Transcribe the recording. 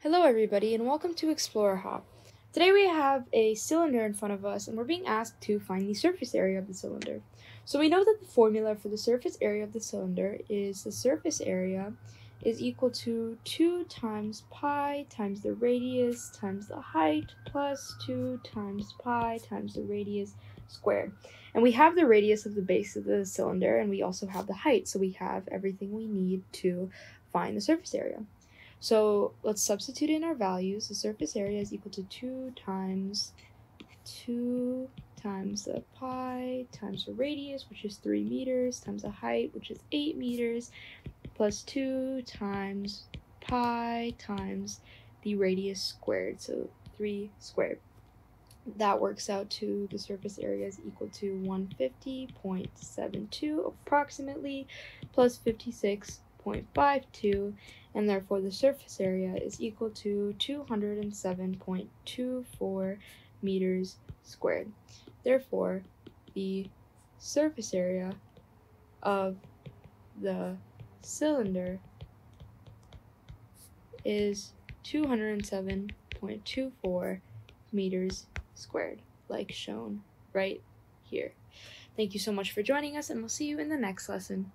Hello everybody and welcome to Explorer Hop. Today we have a cylinder in front of us and we're being asked to find the surface area of the cylinder. So we know that the formula for the surface area of the cylinder is the surface area is equal to 2 times pi times the radius times the height plus 2 times pi times the radius squared. And we have the radius of the base of the cylinder and we also have the height, so we have everything we need to find the surface area. So let's substitute in our values. The surface area is equal to 2 times the pi times the radius, which is 3 meters, times the height, which is 8 meters, plus 2 times pi times the radius squared, so 3 squared. That works out to the surface area is equal to 150.72 approximately, plus 56.52, and therefore the surface area is equal to 207.24 meters squared. Therefore, the surface area of the cylinder is 207.24 meters squared, like shown right here. Thank you so much for joining us, and we'll see you in the next lesson.